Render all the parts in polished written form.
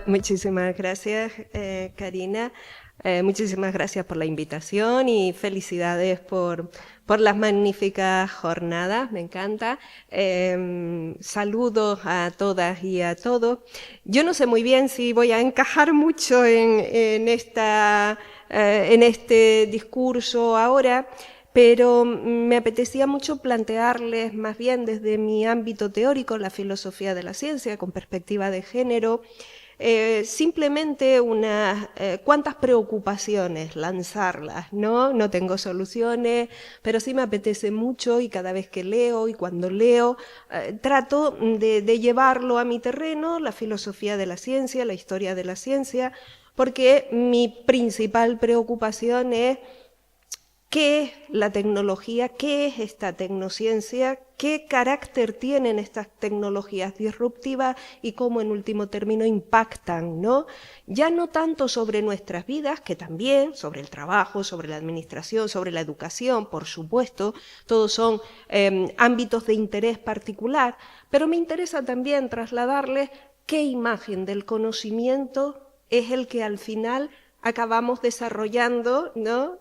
Muchísimas gracias, Karina. Muchísimas gracias por la invitación y felicidades por las magníficas jornadas, me encanta. Saludos a todas y a todos. Yo no sé muy bien si voy a encajar mucho en este discurso ahora, pero me apetecía mucho plantearles más bien desde mi ámbito teórico, la filosofía de la ciencia, con perspectiva de género, simplemente unas cuantas preocupaciones, lanzarlas, ¿no? No tengo soluciones, pero sí me apetece mucho y cada vez que leo y cuando leo, trato de llevarlo a mi terreno, la filosofía de la ciencia, la historia de la ciencia, porque mi principal preocupación es ¿qué es la tecnología? ¿Qué es esta tecnociencia? ¿Qué carácter tienen estas tecnologías disruptivas y cómo en último término impactan, ¿no? Ya no tanto sobre nuestras vidas, que también, sobre el trabajo, sobre la administración, sobre la educación, por supuesto, todos son ámbitos de interés particular, pero me interesa también trasladarles qué imagen del conocimiento es el que al final acabamos desarrollando, ¿no?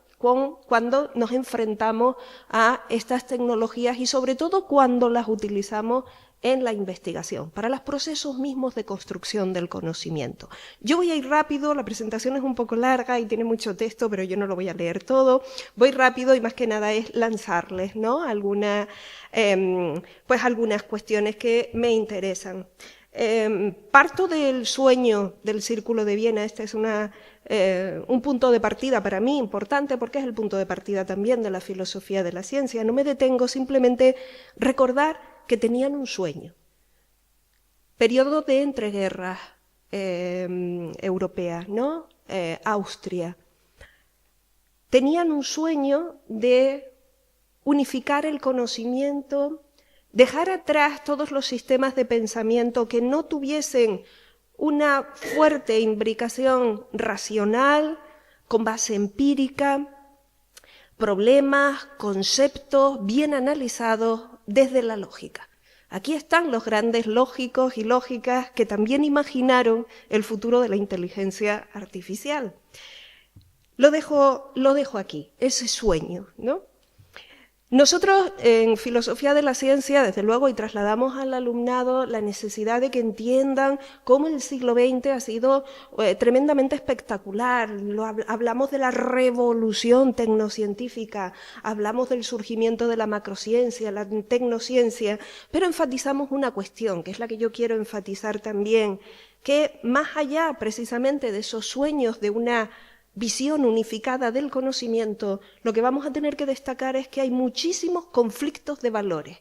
Cuando nos enfrentamos a estas tecnologías y sobre todo cuando las utilizamos en la investigación, para los procesos mismos de construcción del conocimiento. Yo voy a ir rápido, la presentación es un poco larga y tiene mucho texto, pero yo no lo voy a leer todo. Voy rápido y más que nada es lanzarles, ¿no? algunas cuestiones que me interesan. Parto del sueño del Círculo de Viena. Este es un punto de partida para mí importante porque es el punto de partida también de la filosofía de la ciencia. No me detengo, simplemente recordar que tenían un sueño. Periodo de entreguerras europeas, ¿no? Austria. Tenían un sueño de unificar el conocimiento, dejar atrás todos los sistemas de pensamiento que no tuviesen una fuerte imbricación racional, con base empírica, problemas, conceptos bien analizados desde la lógica. Aquí están los grandes lógicos y lógicas que también imaginaron el futuro de la inteligencia artificial. Lo dejo aquí, ese sueño, ¿no? Nosotros en Filosofía de la Ciencia, desde luego, y trasladamos al alumnado la necesidad de que entiendan cómo el siglo XX ha sido tremendamente espectacular. Hablamos de la revolución tecnocientífica, hablamos del surgimiento de la macrociencia, la tecnociencia, pero enfatizamos una cuestión, que es la que yo quiero enfatizar también, que más allá precisamente de esos sueños de una visión unificada del conocimiento, lo que vamos a tener que destacar es que hay muchísimos conflictos de valores,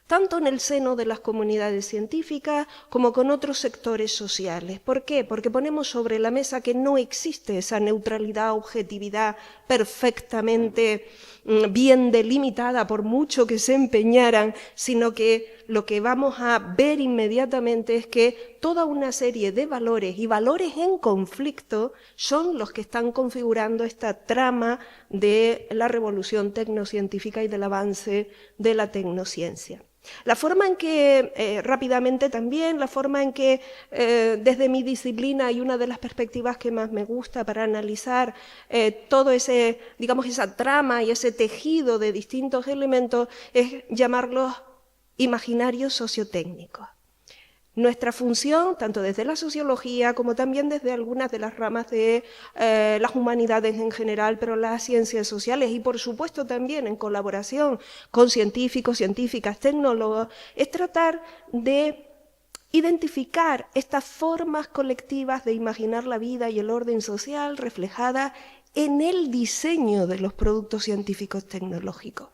tanto en el seno de las comunidades científicas como con otros sectores sociales. ¿Por qué? Porque ponemos sobre la mesa que no existe esa neutralidad, objetividad perfectamente bien delimitada, por mucho que se empeñaran, sino que lo que vamos a ver inmediatamente es que toda una serie de valores y valores en conflicto son los que están configurando esta trama de la revolución tecnocientífica y del avance de la tecnociencia. La forma en que, rápidamente también, la forma en que desde mi disciplina y una de las perspectivas que más me gusta para analizar todo ese, digamos, esa trama y ese tejido de distintos elementos es llamarlos imaginarios sociotécnicos. Nuestra función, tanto desde la sociología como también desde algunas de las ramas de las humanidades en general, pero las ciencias sociales y por supuesto también en colaboración con científicos, científicas, tecnólogos, es tratar de identificar estas formas colectivas de imaginar la vida y el orden social reflejadas en el diseño de los productos científicos tecnológicos.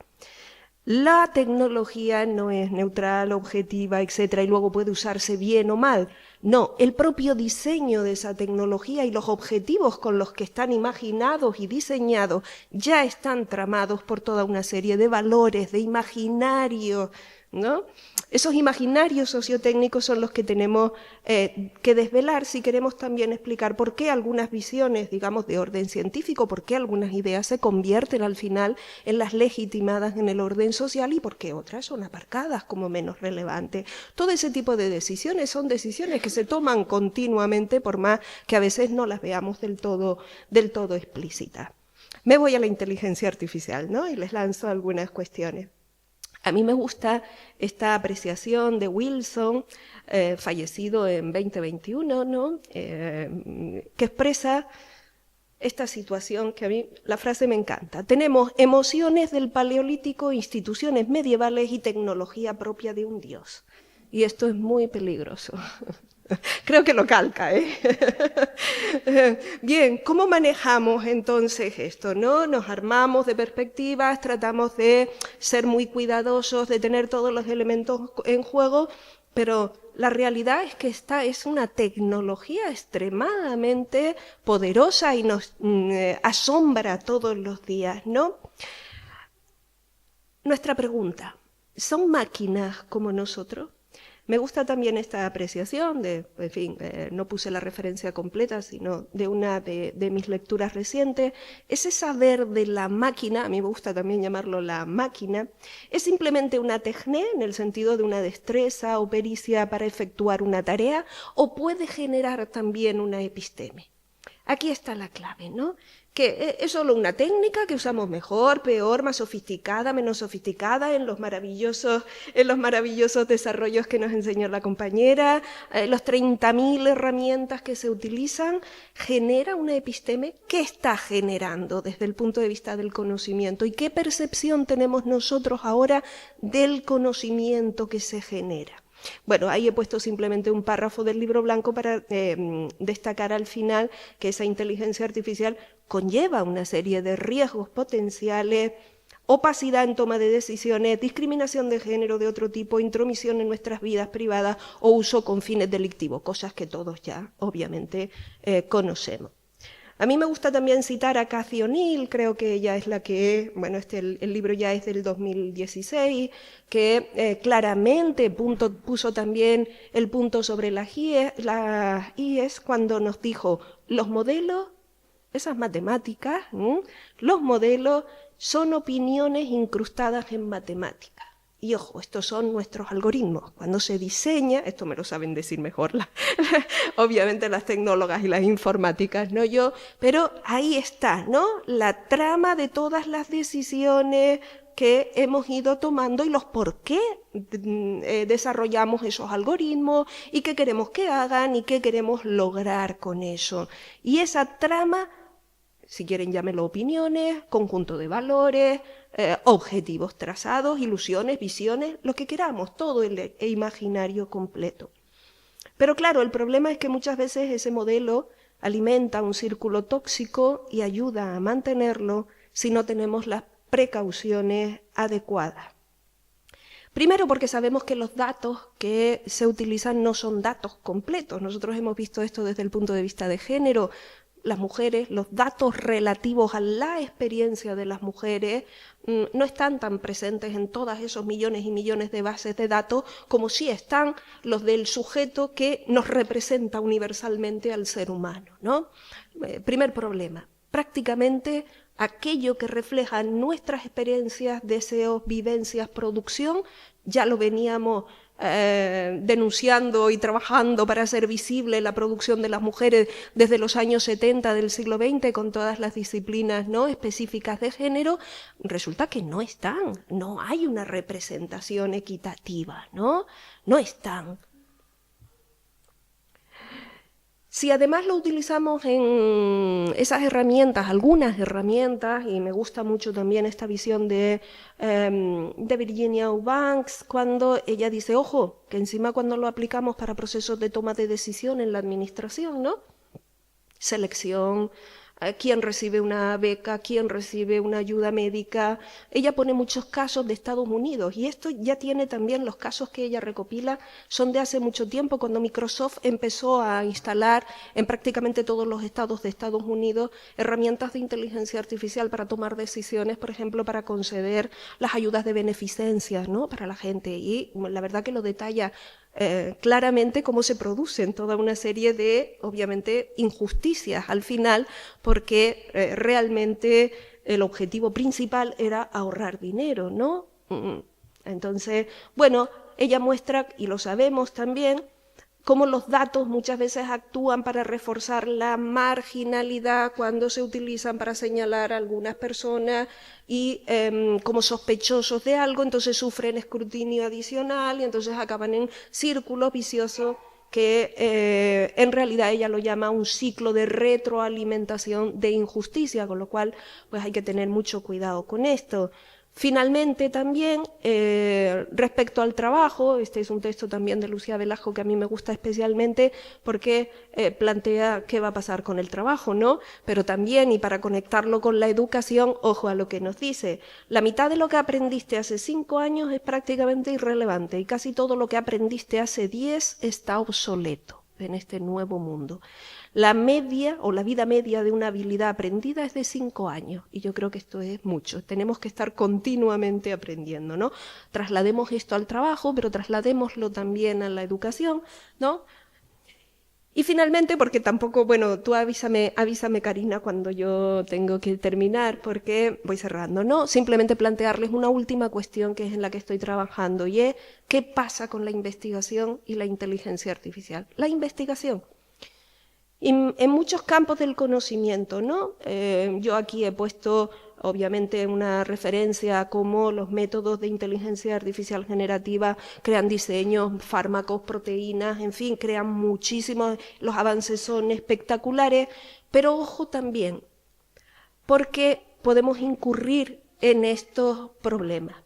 La tecnología no es neutral, objetiva, etcétera, y luego puede usarse bien o mal. No, el propio diseño de esa tecnología y los objetivos con los que están imaginados y diseñados ya están tramados por toda una serie de valores, de imaginarios, ¿no? Esos imaginarios sociotécnicos son los que tenemos que desvelar si queremos también explicar por qué algunas visiones, digamos, de orden científico, por qué algunas ideas se convierten al final en las legitimadas en el orden social y por qué otras son aparcadas como menos relevantes. Todo ese tipo de decisiones son decisiones que se toman continuamente, por más que a veces no las veamos del todo explícitas. Me voy a la inteligencia artificial, ¿no? Y les lanzo algunas cuestiones. A mí me gusta esta apreciación de Wilson, fallecido en 2021, ¿no? Que expresa esta situación que a mí, la frase me encanta. Tenemos emociones del Paleolítico, instituciones medievales y tecnología propia de un dios. Y esto es muy peligroso. Creo que lo calca, ¿eh? Bien, ¿cómo manejamos entonces esto, no? Nos armamos de perspectivas, tratamos de ser muy cuidadosos, de tener todos los elementos en juego, pero la realidad es que esta es una tecnología extremadamente poderosa y nos asombra todos los días, ¿no? Nuestra pregunta, ¿son máquinas como nosotros? Me gusta también esta apreciación de, en fin, no puse la referencia completa, sino de una de mis lecturas recientes. Ese saber de la máquina, a mí me gusta también llamarlo la máquina, es simplemente una techné, en el sentido de una destreza o pericia para efectuar una tarea, o puede generar también una episteme. Aquí está la clave, ¿no? Que es solo una técnica que usamos mejor, peor, más sofisticada, menos sofisticada en los maravillosos desarrollos que nos enseñó la compañera, los 30.000 herramientas que se utilizan, genera una episteme. ¿Qué está generando desde el punto de vista del conocimiento? ¿Y qué percepción tenemos nosotros ahora del conocimiento que se genera? Bueno, ahí he puesto simplemente un párrafo del libro blanco para destacar al final que esa inteligencia artificial conlleva una serie de riesgos potenciales, opacidad en toma de decisiones, discriminación de género de otro tipo, intromisión en nuestras vidas privadas o uso con fines delictivos, cosas que todos ya obviamente conocemos. A mí me gusta también citar a Cathy O'Neil, creo que ella es la que, bueno, el libro ya es del 2016, que claramente puso también el punto sobre las IES cuando nos dijo, los modelos, esas matemáticas, los modelos son opiniones incrustadas en matemáticas. Y ojo, estos son nuestros algoritmos. Cuando se diseña, esto me lo saben decir mejor, obviamente las tecnólogas y las informáticas, no yo, pero ahí está, ¿no? La trama de todas las decisiones que hemos ido tomando y los por qué desarrollamos esos algoritmos y qué queremos que hagan y qué queremos lograr con eso. Y esa trama, si quieren llámenlo opiniones, conjunto de valores, objetivos trazados, ilusiones, visiones, lo que queramos, todo el imaginario completo. Pero claro, el problema es que muchas veces ese modelo alimenta un círculo tóxico y ayuda a mantenerlo si no tenemos las precauciones adecuadas. Primero porque sabemos que los datos que se utilizan no son datos completos. Nosotros hemos visto esto desde el punto de vista de género. Las mujeres, los datos relativos a la experiencia de las mujeres no están tan presentes en todos esos millones y millones de bases de datos como sí están los del sujeto que nos representa universalmente al ser humano, ¿no? Primer problema, prácticamente aquello que refleja nuestras experiencias, deseos, vivencias, producción, ya lo veníamos denunciando y trabajando para hacer visible la producción de las mujeres desde los años 70 del siglo XX con todas las disciplinas, ¿no?, específicas de género. Resulta que no están, no hay una representación equitativa, ¿no? No están. Si además lo utilizamos en esas herramientas, algunas herramientas, y me gusta mucho también esta visión de Virginia Eubanks, cuando ella dice, ojo, que encima cuando lo aplicamos para procesos de toma de decisión en la administración, ¿no? Selección, quién recibe una beca, quién recibe una ayuda médica. Ella pone muchos casos de Estados Unidos y esto ya tiene también, los casos que ella recopila son de hace mucho tiempo, cuando Microsoft empezó a instalar en prácticamente todos los estados de Estados Unidos herramientas de inteligencia artificial para tomar decisiones, por ejemplo, para conceder las ayudas de beneficencia, ¿no?, para la gente. Y la verdad que lo detalla claramente cómo se producen toda una serie de, obviamente, injusticias al final, porque realmente el objetivo principal era ahorrar dinero, ¿no? Entonces, bueno, ella muestra, y lo sabemos también, cómo los datos muchas veces actúan para reforzar la marginalidad cuando se utilizan para señalar a algunas personas y como sospechosos de algo, entonces sufren escrutinio adicional y entonces acaban en círculos viciosos que en realidad ella lo llama un ciclo de retroalimentación de injusticia, con lo cual pues hay que tener mucho cuidado con esto. Finalmente también, respecto al trabajo, este es un texto también de Lucía Velasco que a mí me gusta especialmente porque plantea qué va a pasar con el trabajo, ¿no? Pero también, y para conectarlo con la educación, ojo a lo que nos dice, la mitad de lo que aprendiste hace 5 años es prácticamente irrelevante y casi todo lo que aprendiste hace 10 está obsoleto en este nuevo mundo. La media o la vida media de una habilidad aprendida es de 5 años y yo creo que esto es mucho. Tenemos que estar continuamente aprendiendo, ¿no? Traslademos esto al trabajo, pero trasladémoslo también a la educación, ¿no? Y finalmente, porque tampoco, bueno, tú avísame Karina cuando yo tengo que terminar, porque voy cerrando, ¿no? Simplemente plantearles una última cuestión que es en la que estoy trabajando y es ¿qué pasa con la investigación y la inteligencia artificial? La investigación. En muchos campos del conocimiento, ¿no? Yo aquí he puesto, obviamente, una referencia a cómo los métodos de inteligencia artificial generativa crean diseños, fármacos, proteínas, en fin, crean muchísimos, los avances son espectaculares, pero ojo también, porque podemos incurrir en estos problemas.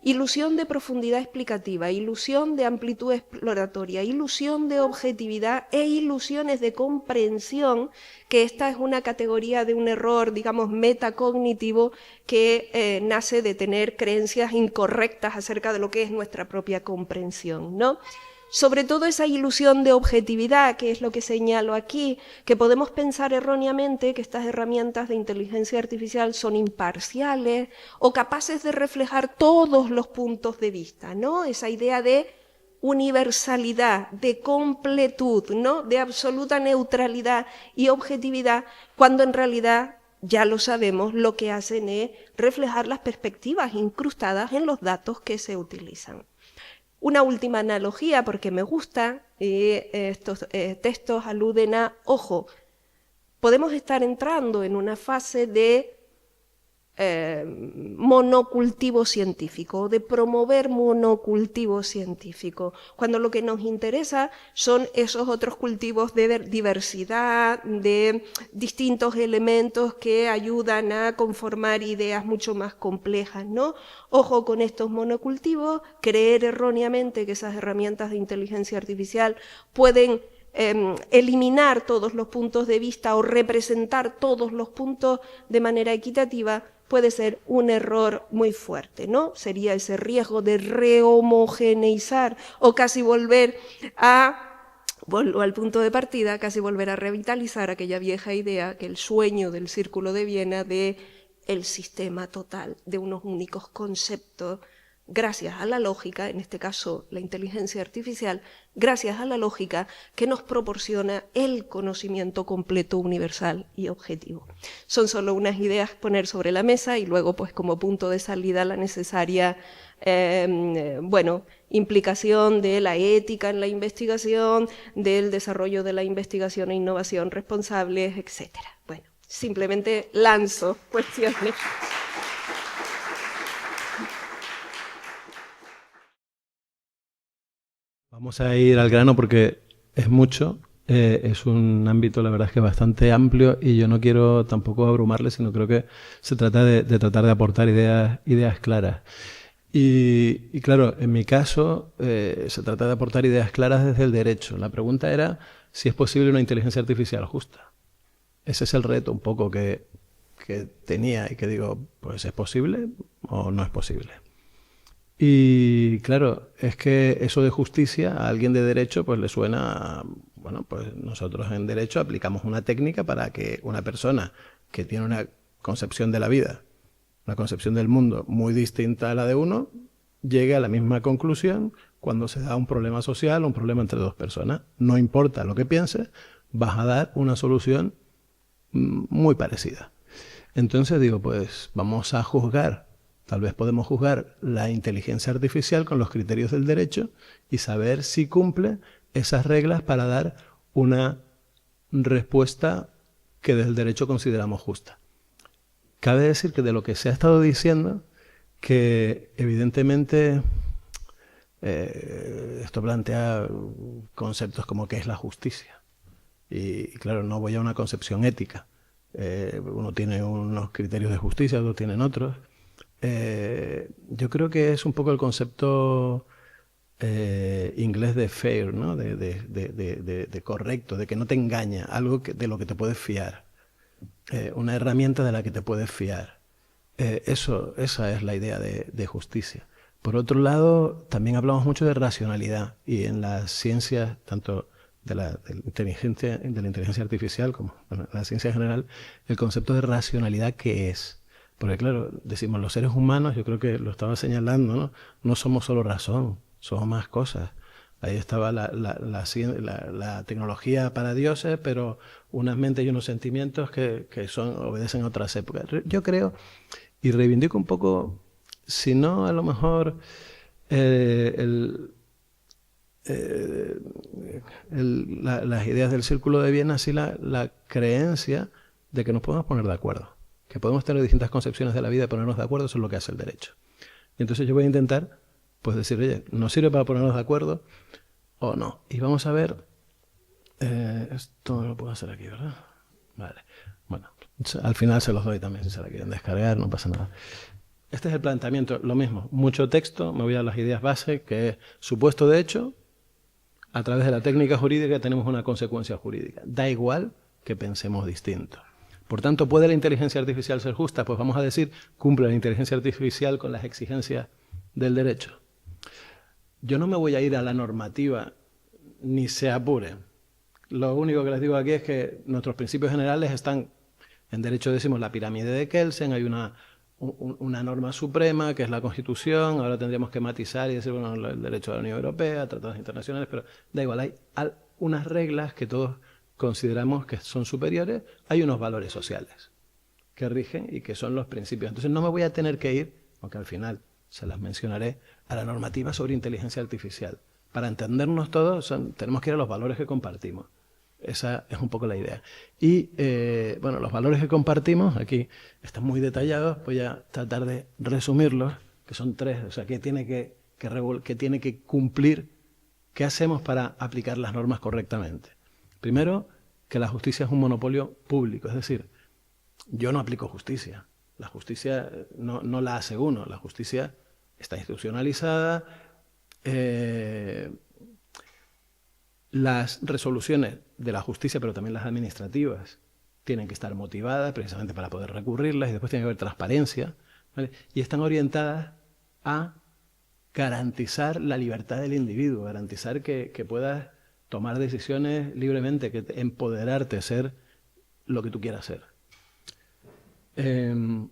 Ilusión de profundidad explicativa, ilusión de amplitud exploratoria, ilusión de objetividad e ilusiones de comprensión, que esta es una categoría de un error, digamos, metacognitivo que nace de tener creencias incorrectas acerca de lo que es nuestra propia comprensión, ¿no? Sobre todo esa ilusión de objetividad, que es lo que señalo aquí, que podemos pensar erróneamente que estas herramientas de inteligencia artificial son imparciales o capaces de reflejar todos los puntos de vista, ¿no? Esa idea de universalidad, de completud, ¿no? De absoluta neutralidad y objetividad, cuando en realidad, ya lo sabemos, lo que hacen es reflejar las perspectivas incrustadas en los datos que se utilizan. Una última analogía, porque me gusta, estos textos aluden a, ojo, podemos estar entrando en una fase de monocultivo científico, de promover monocultivo científico, cuando lo que nos interesa son esos otros cultivos de diversidad, de distintos elementos que ayudan a conformar ideas mucho más complejas, ¿no? Ojo con estos monocultivos, creer erróneamente que esas herramientas de inteligencia artificial pueden eliminar todos los puntos de vista o representar todos los puntos de manera equitativa, puede ser un error muy fuerte, ¿no? Sería ese riesgo de rehomogeneizar o casi volver al punto de partida, casi volver a revitalizar aquella vieja idea, que el sueño del Círculo de Viena de el sistema total de unos únicos conceptos, gracias a la lógica, en este caso la inteligencia artificial, gracias a la lógica que nos proporciona el conocimiento completo, universal y objetivo. Son solo unas ideas poner sobre la mesa y luego, pues como punto de salida, la necesaria implicación de la ética en la investigación, del desarrollo de la investigación e innovación responsables, etc. Bueno, simplemente lanzo cuestiones. Vamos a ir al grano porque es mucho, es un ámbito, la verdad es que bastante amplio y yo no quiero tampoco abrumarle, sino creo que se trata de tratar de aportar ideas claras. Y claro, en mi caso se trata de aportar ideas claras desde el derecho. La pregunta era si es posible una inteligencia artificial justa. ese es el reto un poco que tenía y que digo, pues ¿es posible o no es posible? Y claro, es que eso de justicia a alguien de derecho pues le suena, bueno, pues nosotros en derecho aplicamos una técnica para que una persona que tiene una concepción de la vida, una concepción del mundo muy distinta a la de uno, llegue a la misma conclusión cuando se da un problema social o un problema entre dos personas. No importa lo que pienses, vas a dar una solución muy parecida. Entonces digo, pues vamos a juzgar. Tal vez podemos juzgar la inteligencia artificial con los criterios del derecho y saber si cumple esas reglas para dar una respuesta que desde el derecho consideramos justa. Cabe decir que de lo que se ha estado diciendo, que evidentemente esto plantea conceptos como qué es la justicia. Y claro, no voy a una concepción ética. Uno tiene unos criterios de justicia, otros tienen otros. Yo creo que es un poco el concepto inglés de fair, ¿no? de correcto, de que no te engaña, algo de lo que te puedes fiar, una herramienta de la que te puedes fiar. Esa es la idea de justicia. Por otro lado, también hablamos mucho de racionalidad y en las ciencias, tanto de la inteligencia artificial como en la ciencia en general, el concepto de racionalidad, ¿qué es? Porque claro, decimos los seres humanos, yo creo que lo estaba señalando, ¿no? No somos solo razón, somos más cosas. Ahí estaba la tecnología para dioses, pero unas mentes y unos sentimientos que obedecen a otras épocas. Yo creo, y reivindico un poco, si no a lo mejor las ideas del Círculo de Viena, sí la creencia de que nos podemos poner de acuerdo. Que podemos tener distintas concepciones de la vida y ponernos de acuerdo, eso es lo que hace el derecho. Y entonces yo voy a intentar, pues decir, oye, ¿nos sirve para ponernos de acuerdo o no? Y vamos a ver, esto lo puedo hacer aquí, ¿verdad? Vale. Bueno, al final se los doy también, si se la quieren descargar, no pasa nada. Este es el planteamiento, lo mismo, mucho texto, me voy a las ideas base, que es supuesto de hecho, a través de la técnica jurídica tenemos una consecuencia jurídica. Da igual que pensemos distinto. Por tanto, ¿puede la inteligencia artificial ser justa? Pues vamos a decir, cumple la inteligencia artificial con las exigencias del derecho. Yo no me voy a ir a la normativa, ni se apuren. Lo único que les digo aquí es que nuestros principios generales están, en derecho decimos la pirámide de Kelsen, hay una norma suprema que es la Constitución, ahora tendríamos que matizar y decir, bueno, el derecho de la Unión Europea, tratados internacionales, pero da igual, hay unas reglas que todos consideramos que son superiores, hay unos valores sociales que rigen y que son los principios. Entonces no me voy a tener que ir, aunque al final se las mencionaré, a la normativa sobre inteligencia artificial. Para entendernos todos tenemos que ir a los valores que compartimos. Esa es un poco la idea. Y bueno, los valores que compartimos, aquí están muy detallados, voy a tratar de resumirlos, que son tres, o sea, que tiene que cumplir, qué hacemos para aplicar las normas correctamente. Primero, que la justicia es un monopolio público, es decir, yo no aplico justicia. La justicia no la hace uno, la justicia está institucionalizada. Las resoluciones de la justicia, pero también las administrativas, tienen que estar motivadas precisamente para poder recurrirlas y después tiene que haber transparencia, ¿vale? Y están orientadas a garantizar la libertad del individuo, garantizar que puedas tomar decisiones libremente, que empoderarte, ser lo que tú quieras ser. Bien,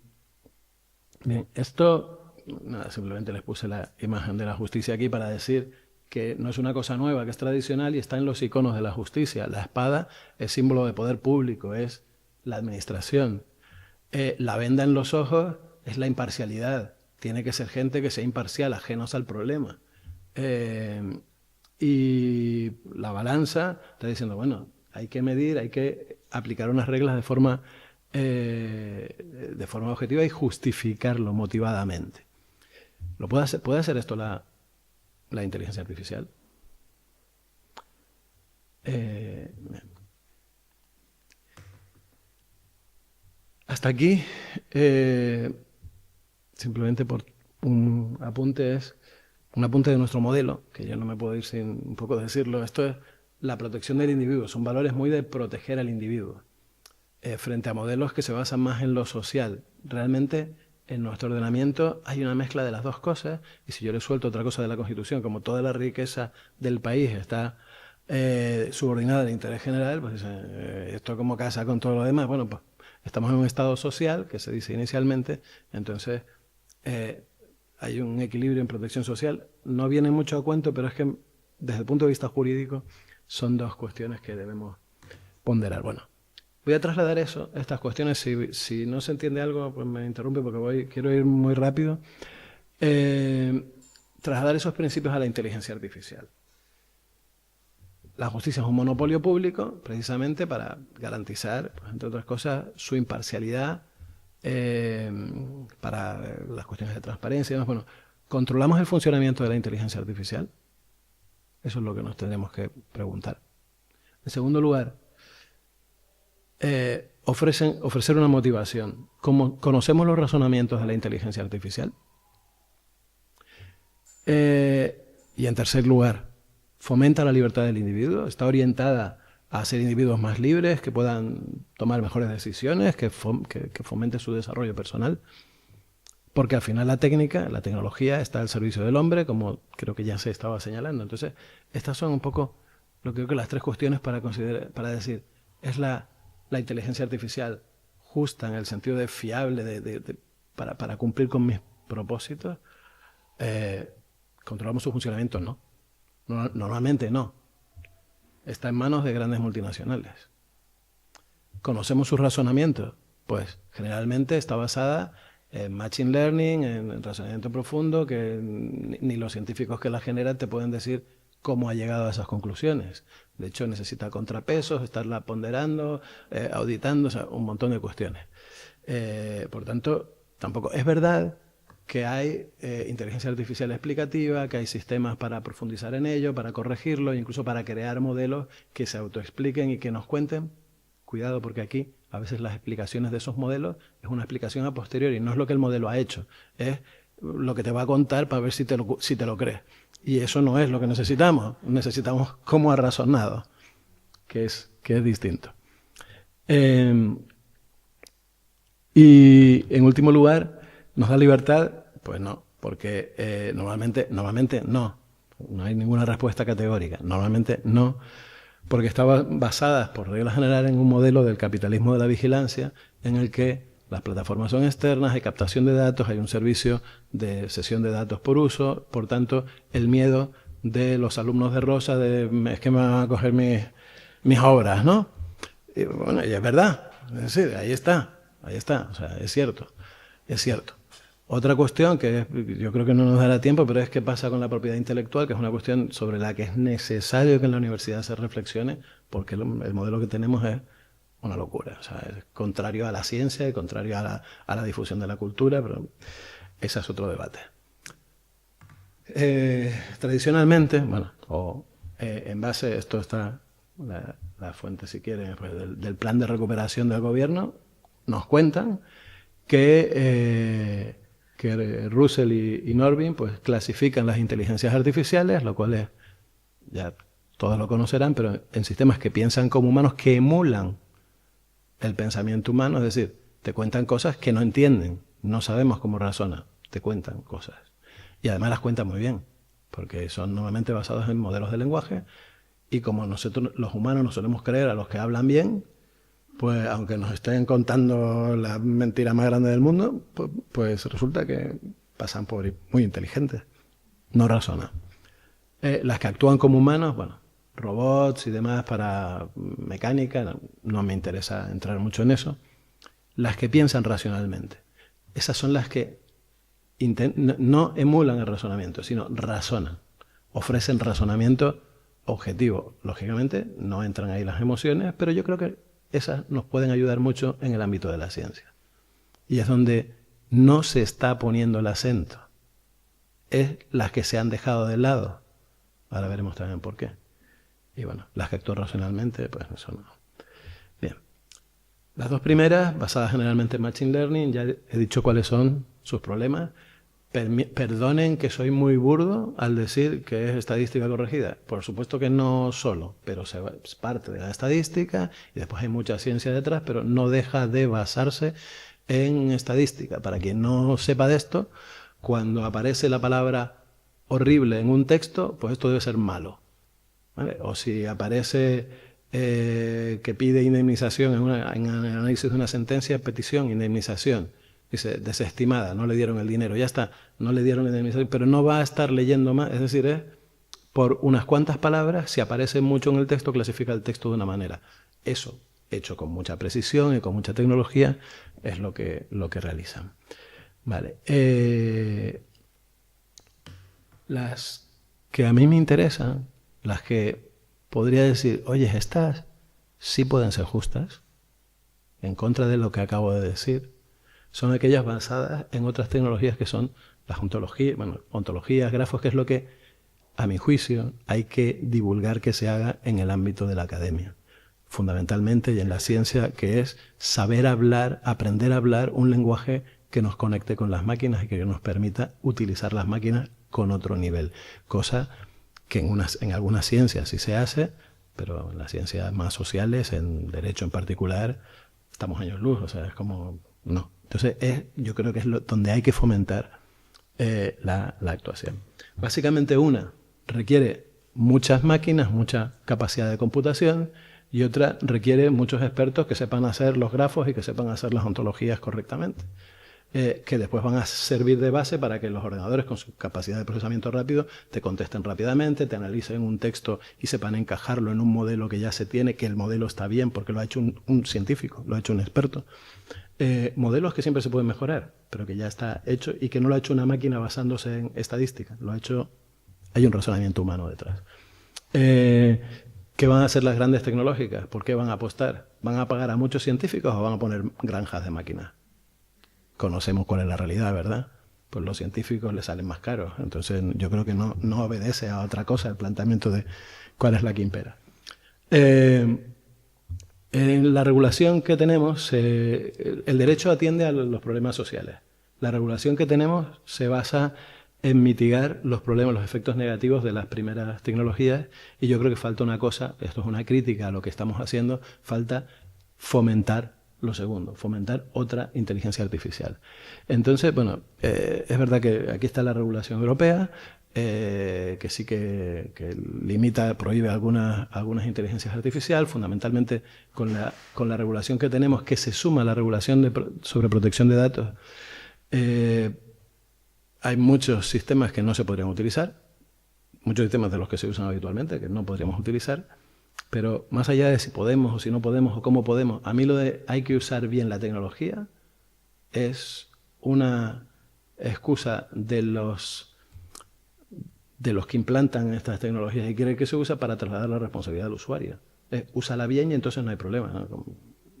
esto, nada, simplemente les puse la imagen de la justicia aquí para decir que no es una cosa nueva, que es tradicional y está en los iconos de la justicia. La espada es símbolo de poder público, es la administración. La venda en los ojos es la imparcialidad. Tiene que ser gente que sea imparcial, ajenos al problema. Y la balanza está diciendo, bueno, hay que medir, hay que aplicar unas reglas de forma objetiva y justificarlo motivadamente. ¿Puede hacer esto la inteligencia artificial? Hasta aquí, simplemente por un apunte de nuestro modelo, que yo no me puedo ir sin un poco decirlo. Esto es la protección del individuo, son valores muy de proteger al individuo. frente a modelos que se basan más en lo social. Realmente en nuestro ordenamiento hay una mezcla de las dos cosas, y si yo le suelto otra cosa de la Constitución, como toda la riqueza del país está subordinada al interés general, pues esto como casa con todo lo demás. Bueno, pues estamos en un estado social, que se dice inicialmente, entonces hay un equilibrio en protección social. No viene mucho a cuento, pero es que desde el punto de vista jurídico son dos cuestiones que debemos ponderar. Bueno, voy a trasladar estas cuestiones. Si no se entiende algo, pues me interrumpe porque quiero ir muy rápido. Trasladar esos principios a la inteligencia artificial. La justicia es un monopolio público precisamente para garantizar, pues, entre otras cosas, su imparcialidad para las cuestiones de transparencia y demás. Bueno, ¿controlamos el funcionamiento de la inteligencia artificial? Eso es lo que nos tendremos que preguntar. En segundo lugar, ofrecer una motivación. ¿Conocemos los razonamientos de la inteligencia artificial? Y en tercer lugar, ¿fomenta la libertad del individuo? ¿Está orientada a ser individuos más libres, que puedan tomar mejores decisiones, que fomente su desarrollo personal? Porque al final la tecnología está al servicio del hombre, como creo que ya se estaba señalando. Entonces, estas son un poco lo que creo que las tres cuestiones para decir, ¿es la inteligencia artificial justa en el sentido de fiable para cumplir con mis propósitos? ¿Controlamos su funcionamiento? No. Normalmente no. Está en manos de grandes multinacionales. ¿Conocemos sus razonamientos? Pues generalmente está basada en machine learning, en razonamiento profundo, que ni los científicos que la generan te pueden decir cómo ha llegado a esas conclusiones. De hecho, necesita contrapesos, estarla ponderando, auditando, o sea, un montón de cuestiones. Por tanto, tampoco es verdad que hay inteligencia artificial explicativa, que hay sistemas para profundizar en ello, para corregirlo, incluso para crear modelos que se autoexpliquen y que nos cuenten. Cuidado, porque aquí a veces las explicaciones de esos modelos es una explicación a posteriori, no es lo que el modelo ha hecho, es lo que te va a contar para ver si te lo crees. Y eso no es lo que necesitamos cómo ha razonado, que es distinto. Y en último lugar, ¿nos da libertad? Pues no, porque normalmente no. No hay ninguna respuesta categórica. Normalmente no, porque estaban basadas, por regla general, en un modelo del capitalismo de la vigilancia, en el que las plataformas son externas, hay captación de datos, hay un servicio de cesión de datos por uso. Por tanto, el miedo de los alumnos de Rosa es que me van a coger mis obras, ¿no? Y bueno, y es verdad. Es decir, ahí está. O sea, es cierto. Otra cuestión que yo creo que no nos dará tiempo, pero es qué pasa con la propiedad intelectual, que es una cuestión sobre la que es necesario que en la universidad se reflexione, porque el modelo que tenemos es una locura. O sea, es contrario a la ciencia, contrario a la difusión de la cultura, pero ese es otro debate. Tradicionalmente, bueno, en base, esto está la fuente, si quieren, pues, del plan de recuperación del gobierno, nos cuentan que Russell y Norvin pues clasifican las inteligencias artificiales, lo cual es, ya todos lo conocerán, pero en sistemas que piensan como humanos, que emulan el pensamiento humano, es decir, te cuentan cosas que no entienden, no sabemos cómo razonan, te cuentan cosas. Y además las cuentan muy bien, porque son normalmente basados en modelos de lenguaje, y como nosotros los humanos nos solemos creer a los que hablan bien, pues aunque nos estén contando la mentira más grande del mundo, pues resulta que pasan por muy inteligentes. No razonan. Las que actúan como humanos, bueno, robots y demás para mecánica, no me interesa entrar mucho en eso. Las que piensan racionalmente. Esas son las que no emulan el razonamiento, sino razonan. Ofrecen razonamiento objetivo. Lógicamente no entran ahí las emociones, pero yo creo que esas nos pueden ayudar mucho en el ámbito de la ciencia. Y es donde no se está poniendo el acento. Es las que se han dejado de lado. Ahora veremos también por qué. Y bueno, las que actúan racionalmente, pues eso no. Bien. Las dos primeras, basadas generalmente en Machine Learning, ya he dicho cuáles son sus problemas. Perdonen que soy muy burdo al decir que es estadística corregida. Por supuesto que no solo, pero es parte de la estadística y después hay mucha ciencia detrás, pero no deja de basarse en estadística. Para quien no sepa de esto, cuando aparece la palabra horrible en un texto, pues esto debe ser malo, ¿vale? O si aparece que pide indemnización en el análisis de una sentencia, petición, indemnización. Dice, desestimada, no le dieron el dinero, ya está, no le dieron la indemnización, pero no va a estar leyendo más, es decir, es por unas cuantas palabras, si aparece mucho en el texto, clasifica el texto de una manera. Eso, hecho con mucha precisión y con mucha tecnología, es lo que realizan. Vale. Las que a mí me interesan, las que podría decir, oye, estas sí pueden ser justas, en contra de lo que acabo de decir, son aquellas basadas en otras tecnologías que son las ontologías, grafos, que es lo que, a mi juicio, hay que divulgar que se haga en el ámbito de la academia, fundamentalmente, y en la ciencia, que es saber hablar, aprender a hablar un lenguaje que nos conecte con las máquinas y que nos permita utilizar las máquinas con otro nivel, cosa que en algunas ciencias sí se hace, pero en las ciencias más sociales, en derecho en particular, estamos años luz, o sea, es como... no. Entonces, yo creo que es donde hay que fomentar la actuación. Básicamente una requiere muchas máquinas, mucha capacidad de computación, y otra requiere muchos expertos que sepan hacer los grafos y que sepan hacer las ontologías correctamente, que después van a servir de base para que los ordenadores con su capacidad de procesamiento rápido te contesten rápidamente, te analicen un texto y sepan encajarlo en un modelo que ya se tiene, que el modelo está bien porque lo ha hecho un científico, lo ha hecho un experto. Modelos que siempre se pueden mejorar, pero que ya está hecho y que no lo ha hecho una máquina basándose en estadística, hay un razonamiento humano detrás. ¿Qué van a hacer las grandes tecnológicas? ¿Por qué van a apostar? ¿Van a pagar a muchos científicos o van a poner granjas de máquinas? Conocemos cuál es la realidad, ¿verdad? Pues los científicos les salen más caros. Entonces yo creo que no obedece a otra cosa el planteamiento de cuál es la que impera. En la regulación que tenemos, el derecho atiende a los problemas sociales. La regulación que tenemos se basa en mitigar los problemas, los efectos negativos de las primeras tecnologías, y yo creo que falta una cosa, esto es una crítica a lo que estamos haciendo, falta fomentar lo segundo, fomentar otra inteligencia artificial. Entonces, bueno, es verdad que aquí está la regulación europea, que sí que limita, prohíbe algunas inteligencias artificiales, fundamentalmente con la regulación que tenemos, que se suma a la regulación sobre protección de datos. Hay muchos sistemas que no se podrían utilizar, muchos sistemas de los que se usan habitualmente que no podríamos utilizar, pero más allá de si podemos o si no podemos o cómo podemos, a mí lo de hay que usar bien la tecnología es una excusa de los que implantan estas tecnologías y quieren que se usa para trasladar la responsabilidad al usuario. Úsala bien y entonces no hay problema.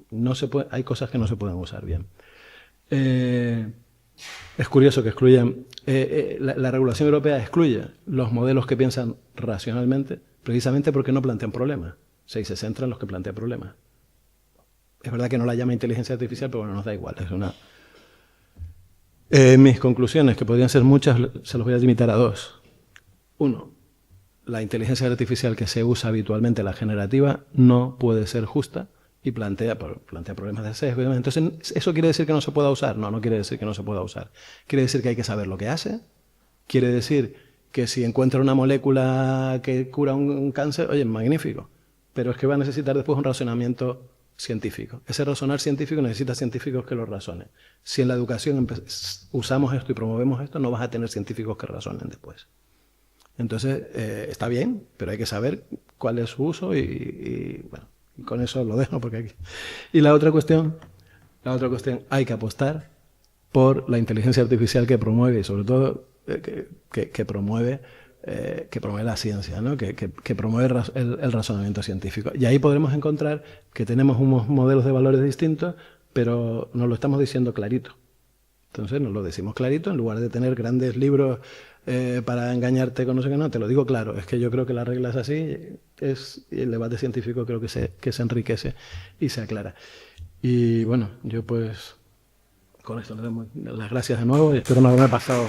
No se puede, hay cosas que no se pueden usar bien. Es curioso que excluyan, la regulación europea excluye los modelos que piensan racionalmente, precisamente porque no plantean problemas. O sea, y se centra en los que plantean problemas. Es verdad que no la llama inteligencia artificial, pero bueno, nos da igual. Es una... mis conclusiones, que podrían ser muchas, se los voy a limitar a dos. Uno, la inteligencia artificial que se usa habitualmente, la generativa, no puede ser justa y plantea problemas de sesgo. Entonces, ¿eso quiere decir que no se pueda usar? No, no quiere decir que no se pueda usar. Quiere decir que hay que saber lo que hace. Quiere decir que si encuentra una molécula que cura un cáncer, oye, magnífico. Pero es que va a necesitar después un razonamiento científico. Ese razonar científico necesita científicos que lo razonen. Si en la educación usamos esto y promovemos esto, no vas a tener científicos que razonen después. Entonces, está bien, pero hay que saber cuál es su uso y bueno, y con eso lo dejo porque aquí. Y la otra cuestión, hay que apostar por la inteligencia artificial que promueve y sobre todo que promueve la ciencia, ¿no? que promueve el razonamiento científico. Y ahí podremos encontrar que tenemos unos modelos de valores distintos, pero nos lo estamos diciendo clarito. Entonces nos lo decimos clarito, en lugar de tener grandes libros para engañarte con no sé qué, no, te lo digo claro, es que yo creo que la regla es así, y el debate científico creo que se enriquece y se aclara. Y bueno, yo pues con esto le damos las gracias de nuevo y espero no haberme pasado.